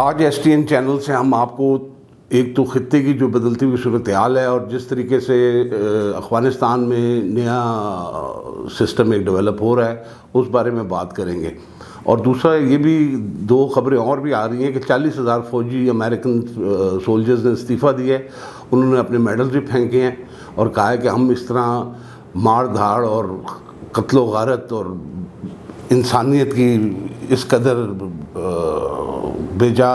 آج S T N channel سے ہم آپ کو ایک تو خطے کی جو بدلتی ہوئی صورتحال ہے اور جس طریقے سے افغانستان میں نیا سسٹم ایک ڈیولپ ہو رہا ہے اس بارے میں بات کریں گے. اور دوسرا یہ بھی دو خبریں اور بھی آ رہی ہیں کہ 40,000 فوجی امریکن سولجرز نے استعفیٰ دیا ہے. انہوں نے اپنے میڈلز بھی پھینکے ہیں اور کہا ہے کہ ہم اس طرح مار دھاڑ اور قتل و غارت اور انسانیت کی اس قدر بیجا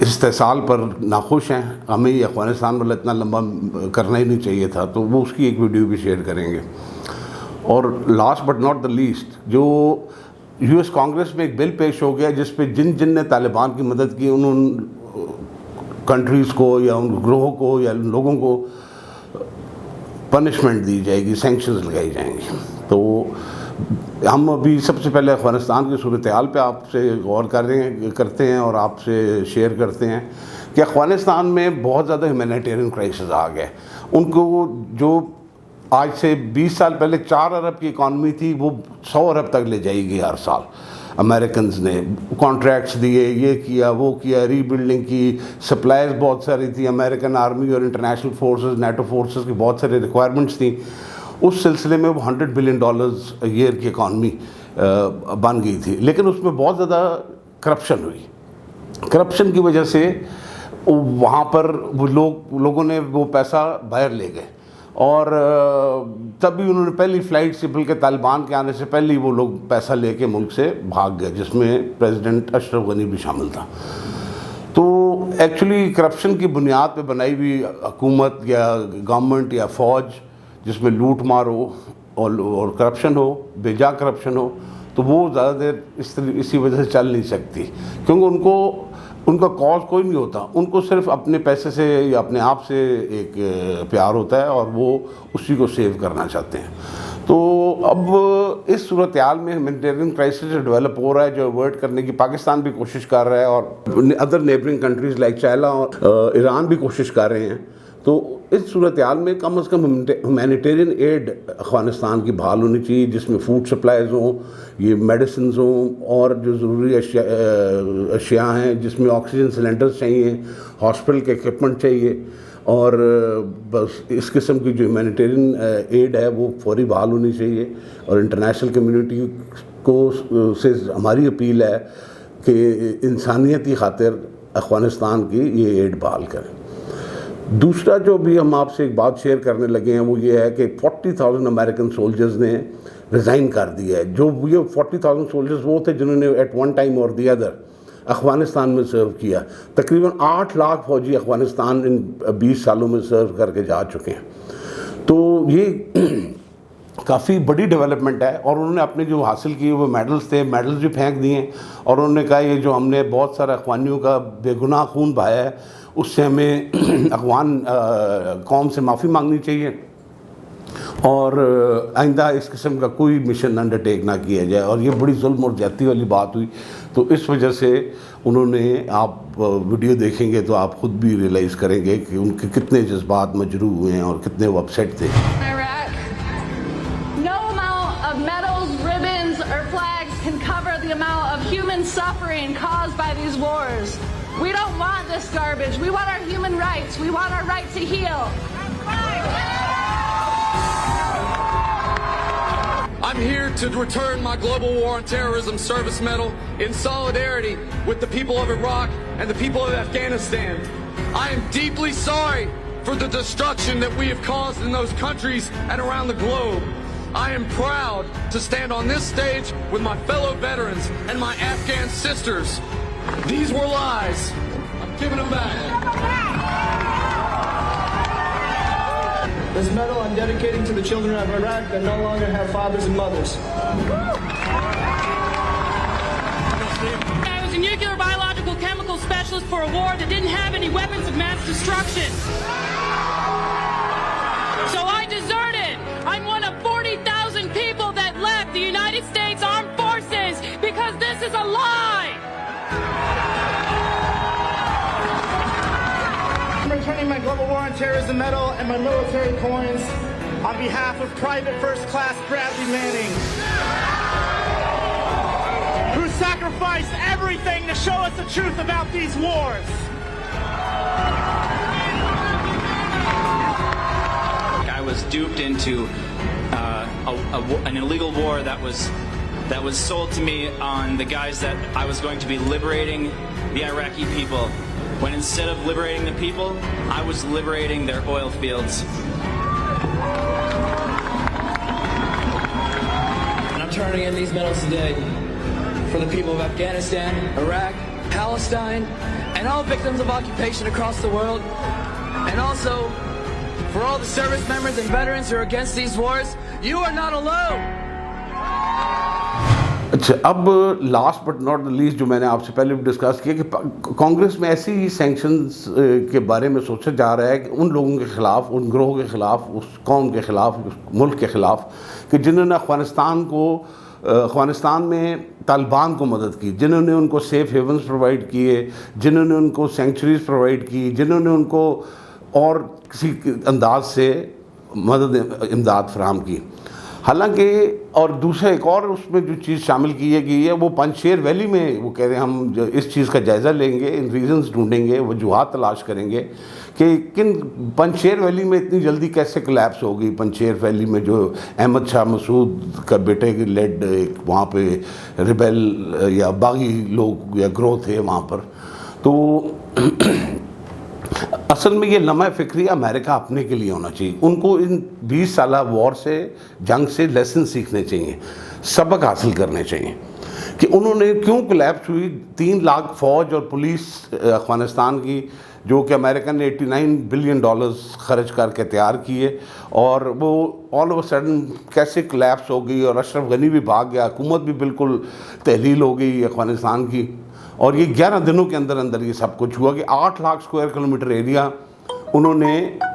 استحصال پر ناخوش ہیں. ہمیں یہ افغانستان والا اتنا لمبا کرنا ہی نہیں چاہیے تھا. تو وہ اس کی ایک ویڈیو بھی شیئر کریں گے. اور last but not the least, جو یو ایس کانگریس میں ایک بل پیش ہو گیا جس پہ جن نے طالبان کی مدد کی ان کنٹریز کو یا ان گروہوں کو یا ان لوگوں کو پنشمنٹ دی جائے گی، سینکشنز لگائی جائیں گی. تو ہم ابھی سب سے پہلے افغانستان کی صورتحال پہ آپ سے غور کرتے ہیں اور آپ سے شیئر کرتے ہیں کہ افغانستان میں بہت زیادہ ہیومینیٹیرین کرائسس آ گئے. ان کو جو آج سے 20 سال پہلے 4 ارب کی اکانومی تھی وہ 100 ارب تک لے جائے گی ہر سال. امریکنز نے کانٹریکٹس دیے، یہ کیا وہ کیا، ری بلڈنگ کی، سپلائز بہت ساری تھی. امریکن آرمی اور انٹرنیشنل فورسز، نیٹو فورسز کی بہت ساری ریکوائرمنٹس تھیں. اس سلسلے میں وہ $100 بلین ایئر کی اکانومی بن گئی تھی. لیکن اس میں بہت زیادہ کرپشن ہوئی. کرپشن کی وجہ سے وہاں پر وہ لوگوں نے وہ پیسہ باہر لے گئے اور تب بھی انہوں نے پہلی فلائٹ سے، بلکہ طالبان کے آنے سے پہلے وہ لوگ پیسہ لے کے ملک سے بھاگ گئے، جس میں پریزیڈنٹ اشرف غنی بھی شامل تھا. تو ایکچولی کرپشن کی بنیاد پہ بنائی ہوئی حکومت یا گورنمنٹ یا فوج جس میں لوٹ مار ہو اور کرپشن ہو، بے جا کرپشن ہو، تو وہ زیادہ دیر اسی وجہ سے چل نہیں سکتی. کیونکہ ان کا کاز کوئی نہیں ہوتا، ان کو صرف اپنے پیسے سے یا اپنے آپ سے ایک پیار ہوتا ہے اور وہ اسی کو سیو کرنا چاہتے ہیں. تو اب اس صورتحال میں ہیومینیٹیرین کرائسس ڈیولپ ہو رہا ہے جو اوائڈ کرنے کی پاکستان بھی کوشش کر رہا ہے اور other neighbouring countries like China اور ایران بھی کوشش کر رہے ہیں. تو اس صورتحال میں کم از کم ہیومینیٹیرین ایڈ افغانستان کی بحال ہونی چاہیے، جس میں فوڈ سپلائز ہوں، یہ میڈیسنز ہوں اور جو ضروری اشیاء ہیں، جس میں آکسیجن سلنڈرز چاہیے، ہاسپٹل کے اکوپمنٹ چاہیے. اور بس اس قسم کی جو ہیومینیٹیرین ایڈ ہے وہ فوری بحال ہونی چاہیے. اور انٹرنیشنل کمیونٹی کو سے ہماری اپیل ہے کہ انسانیت کی خاطر افغانستان کی یہ ایڈ بحال کریں. دوسرا جو بھی ہم آپ سے ایک بات شیئر کرنے لگے ہیں وہ یہ ہے کہ 40,000 امریکن سولجرز نے ریزائن کر دیا ہے. جو یہ 40,000 سولجرز وہ تھے جنہوں نے ایٹ ون ٹائم اور دی ادر افغانستان میں سرو کیا. تقریباً 8 لاکھ فوجی افغانستان ان 20 سالوں میں سرو کر کے جا چکے ہیں. تو یہ کافی بڑی ڈیولپمنٹ ہے. اور انہوں نے اپنے جو حاصل کیے وہ میڈلز تھے، میڈلز بھی پھینک دیے ہیں. اور انہوں نے کہا یہ جو ہم نے بہت سارے اخوانیوں کا بے گناہ خون بہایا ہے اس سے ہمیں افغان قوم سے معافی مانگنی چاہیے اور آئندہ اس قسم کا کوئی مشن انڈرٹیک نہ کیا جائے. اور یہ بڑی ظلم اور زیادتی والی بات ہوئی. تو اس وجہ سے انہوں نے، آپ ویڈیو دیکھیں گے تو آپ خود بھی ریئلائز کریں گے کہ ان کے کتنے جذبات مجروح ہوئے ہیں اور کتنے وہ اپسیٹ تھے. Suffering caused by these wars. We don't want this garbage. We want our human rights. We want our right to heal. I'm here to return my Global War on Terrorism Service Medal in solidarity with the people of Iraq and the people of Afghanistan. I am deeply sorry for the destruction that we have caused in those countries and around the globe. I am proud to stand on this stage with my fellow veterans and my Afghan sisters. These were lies. I'm giving them back. This medal I'm dedicating to the children of Iraq that no longer have fathers and mothers. I was a nuclear, biological, chemical specialist for a war that didn't have any weapons of mass destruction. So I deserted. I'm one of 40,000 people that left the United States Armed Forces because this is a lie. I'm returning my Global War on Terrorism medal and my military coins on behalf of Private First Class Bradley Manning, who sacrificed everything to show us the truth about these wars. I was duped into an illegal war that was sold to me on the guise that I was going to be liberating the Iraqi people, when instead of liberating the people, I was liberating their oil fields. And I'm turning in these medals today for the people of Afghanistan, Iraq, Palestine, and all victims of occupation across the world, and also for all the service members and veterans who are against these wars. You are not alone. اچھا، اب last but not least جو میں نے آپ سے پہلے بھی discuss کیا کہ کانگریس میں ایسی ہی سینکشنز کے بارے میں سوچا جا رہا ہے کہ ان لوگوں کے خلاف، ان گروہ کے خلاف، اس قوم کے خلاف، اس ملک کے خلاف کہ جنہوں نے افغانستان میں طالبان کو مدد کی، جنہوں نے ان کو سیف ہیونز پرووائڈ کیے، جنہوں نے ان کو سینکچریز پرووائڈ کی، جنہوں نے ان کو اور کسی انداز سے امداد فراہم کی. حالانکہ اور دوسرا ایک اور اس میں جو چیز شامل کی گئی ہے وہ پنجشیر ویلی میں وہ کہہ رہے ہیں ہم اس چیز کا جائزہ لیں گے، ان ریزنز ڈھونڈیں گے، وجوہات تلاش کریں گے کہ پنجشیر ویلی میں اتنی جلدی کیسے کلیپس ہو گئی. پنجشیر ویلی میں جو احمد شاہ مسعود کا بیٹے کی لیڈ ایک وہاں پہ ریبیل یا باغی لوگ یا گروہ تھے وہاں پر. تو اصل میں یہ لمحہ فکری امریکہ اپنے کے لیے ہونا چاہیے. ان کو ان 20 سالہ وار سے، جنگ سے لیسن سیکھنے چاہیے، سبق حاصل کرنے چاہیے کہ انہوں نے کیوں کولیپس ہوئی. 3 لاکھ فوج اور پولیس افغانستان کی جو کہ امریکہ نے $89 بلین خرچ کر کے تیار کیے، اور وہ آل اوور سڈن کیسے کولیپس ہو گئی، اور اشرف غنی بھی بھاگ گیا، حکومت بھی بالکل تحلیل ہو گئی افغانستان کی. اور یہ 11 دنوں کے اندر اندر یہ سب کچھ ہوا کہ 8 لاکھ اسکوائر کلومیٹر ایریا انہوں نے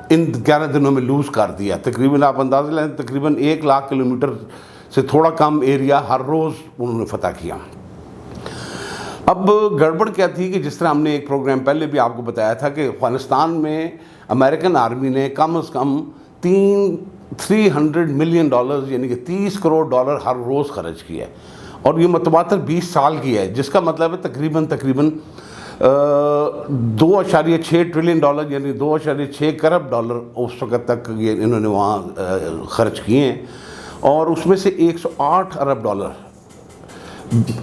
ان 11 دنوں میں لوز کر دیا. تقریباً آپ اندازہ لیں تقریباً 1 لاکھ کلومیٹر سے تھوڑا کم ایریا ہر روز انہوں نے فتح کیا. اب گڑبڑ کیا تھی کہ جس طرح ہم نے ایک پروگرام پہلے بھی آپ کو بتایا تھا کہ افغانستان میں امریکن آرمی نے کم از کم $300 ملین یعنی کہ $30 کروڑ ہر روز خرچ کیا ہے، اور یہ متواتر 20 سال کی ہے، جس کا مطلب ہے تقریباً $2.6 ٹریلین یعنی $2.6 کروڑ اس وقت تک یہ انہوں نے وہاں خرچ کیے ہیں. اور اس میں سے $108 ارب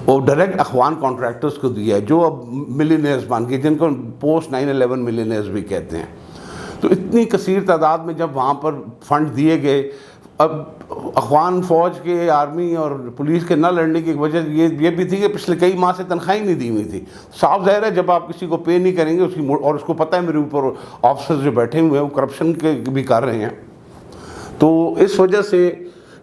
وہ ڈائریکٹ اخوان کانٹریکٹرز کو دیا ہے جو اب ملینئرز بن گئے، جن کو پوسٹ 9/11 ملینئرز بھی کہتے ہیں. تو اتنی کثیر تعداد میں جب وہاں پر فنڈ دیے گئے، اب افغان فوج کے، آرمی اور پولیس کے نہ لڑنے کی وجہ یہ بھی تھی کہ پچھلے کئی ماہ سے تنخواہیں نہیں دی ہوئی تھی. صاف ظاہر ہے جب آپ کسی کو پے نہیں کریں گے اس کی، اور اس کو پتہ ہے میرے اوپر آفیسرز جو بیٹھے ہوئے ہیں وہ کرپشن کے بھی کر رہے ہیں، تو اس وجہ سے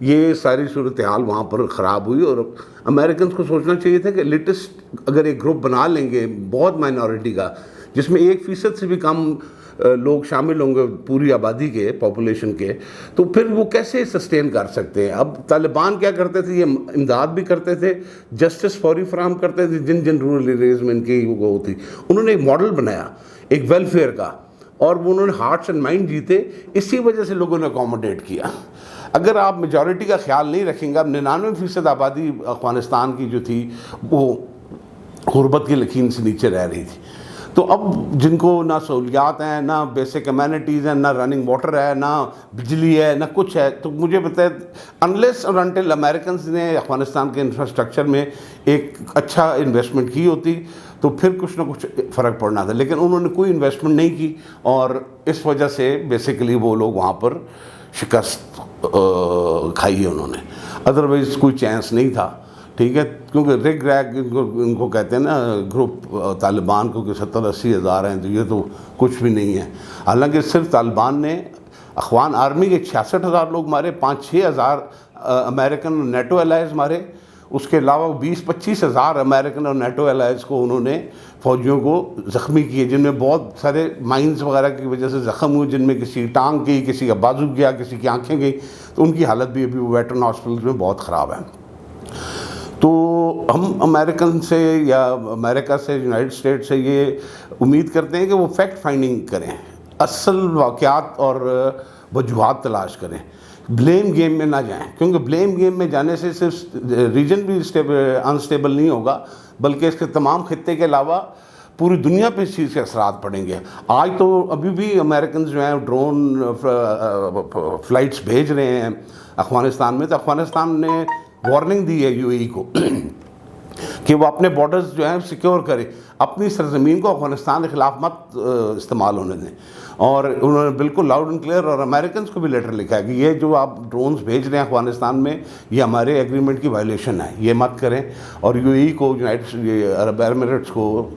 یہ ساری صورتحال وہاں پر خراب ہوئی. اور امریکنز کو سوچنا چاہیے تھا کہ لیٹسٹ اگر ایک گروپ بنا لیں گے بہت مائنورٹی کا، جس میں 1% سے بھی کم لوگ شامل ہوں گے پوری آبادی کے، پاپولیشن کے، تو پھر وہ کیسے سسٹین کر سکتے ہیں. اب طالبان کیا کرتے تھے، یہ امداد بھی کرتے تھے، جسٹس فوری فراہم کرتے تھے جن رورل ایریاز میں ان کی وہ ہوتی. انہوں نے ایک ماڈل بنایا ایک ویلفیئر کا، اور وہ انہوں نے ہارٹس اینڈ مائنڈ جیتے. اسی وجہ سے لوگوں نے اکوموڈیٹ کیا. اگر آپ میجورٹی کا خیال نہیں رکھیں گے، اب 99% آبادی افغانستان کی جو تھی وہ غربت کی لکیر سے نیچے رہ رہی تھی. تو اب جن کو نہ سہولیات ہیں، نہ بیسک امینٹیز ہیں، نہ رننگ واٹر ہے، نہ بجلی ہے، نہ کچھ ہے، تو مجھے بتائے انلیس اور انٹل امریکنز نے افغانستان کے انفراسٹرکچر میں ایک اچھا انویسٹمنٹ کی ہوتی تو پھر کچھ نہ کچھ فرق پڑنا تھا. لیکن انہوں نے کوئی انویسٹمنٹ نہیں کی، اور اس وجہ سے بیسیکلی وہ لوگ وہاں پر شکست کھائی ہے انہوں نے. ادروائز کوئی چانس نہیں تھا، ٹھیک ہے، کیونکہ ریگ ریگ ان کو کہتے ہیں نا گروپ طالبان کو کہ 70-80 ہزار ہیں، تو یہ تو کچھ بھی نہیں ہے. حالانکہ صرف طالبان نے اخوان آرمی کے 66,000 لوگ مارے، 5-6 ہزار امریکن اور نیٹو الائز مارے. اس کے علاوہ 20-25 ہزار امریکن اور نیٹو الائز کو انہوں نے فوجیوں کو زخمی کیے، جن میں بہت سارے مائنز وغیرہ کی وجہ سے زخم ہوئے، جن میں کسی ٹانگ گئی، کسی کا بازو گیا، کسی کی آنکھیں گئی. تو ان کی حالت بھی ابھی ویٹرن ہاسپٹلز میں بہت خراب ہے. تو ہم امریکن سے یا امریکہ سے، یونائٹڈ اسٹیٹ سے یہ امید کرتے ہیں کہ وہ فیکٹ فائنڈنگ کریں، اصل واقعات اور وجوہات تلاش کریں. بلیم گیم میں نہ جائیں, کیونکہ بلیم گیم میں جانے سے صرف ریجن بھی انسٹیبل نہیں ہوگا بلکہ اس کے تمام خطے کے علاوہ پوری دنیا پہ اس چیز کے اثرات پڑیں گے. آج تو ابھی بھی امریکنز جو ہیں ڈرون فلائٹس بھیج رہے ہیں افغانستان میں, تو افغانستان نے وارننگ دی ہے یو اے ای کو کہ وہ اپنے بارڈرز جو ہیں سیکیور کرے, اپنی سرزمین کو افغانستان کے خلاف مت استعمال ہونے دیں. اور انہوں نے بالکل لاؤڈ اینڈ کلیئر, اور امریکنز کو بھی لیٹر لکھا ہے کہ یہ جو آپ ڈرونز بھیج رہے ہیں افغانستان میں یہ ہمارے ایگریمنٹ کی وائلیشن ہے, یہ مت کریں. اور یو اے ای کو, عرب ایمریٹس کو,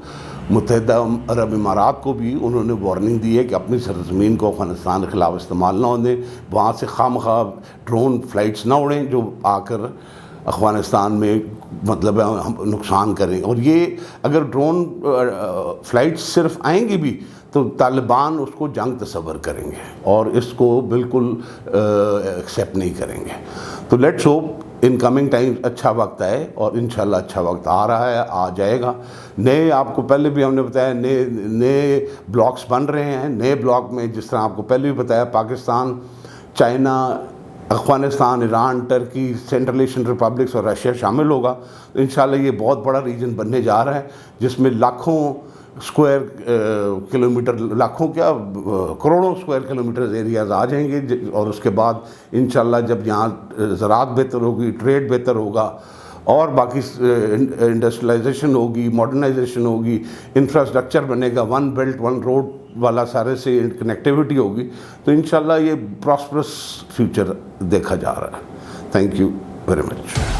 متحدہ عرب امارات کو بھی انہوں نے وارننگ دی ہے کہ اپنی سرزمین کو افغانستان کے خلاف استعمال نہ ہونے, وہاں سے خواہ ڈرون فلائٹس نہ اڑیں جو آ کر افغانستان میں مطلب نقصان کریں. اور یہ اگر ڈرون فلائٹس صرف آئیں گی بھی تو طالبان اس کو جنگ تصور کریں گے اور اس کو بالکل ایکسیپٹ نہیں کریں گے. تو let's hope in coming time اچھا وقت آئے, اور انشاءاللہ اچھا وقت آ رہا ہے, آ جائے گا. نئے, آپ کو پہلے بھی ہم نے بتایا, نئے بلاکس بن رہے ہیں. نئے بلاک میں جس طرح آپ کو پہلے بھی بتایا Pakistan, China, Afghanistan, Iran, Turkey, Central Asian Republics اور رشیا شامل ہوگا. تو انشاءاللہ یہ بہت بڑا ریجن بننے جا رہا ہے جس میں لاکھوں اسکوائر کلومیٹر, لاکھوں کیا کروڑوں اسکوائر کلومیٹر ایریاز آ جائیں گے. اور اس کے بعد انشاءاللہ جب یہاں زراعت بہتر ہوگی, ٹریڈ بہتر ہوگا, اور باقی انڈسٹریلائزیشن ہوگی, ماڈرنائزیشن ہوگی, انفراسٹرکچر بنے گا, ون بیلٹ ون روڈ والا سارے سے کنیکٹیوٹی ہوگی, تو انشاءاللہ یہ پراسپرس فیوچر دیکھا جا رہا ہے. Thank you very much.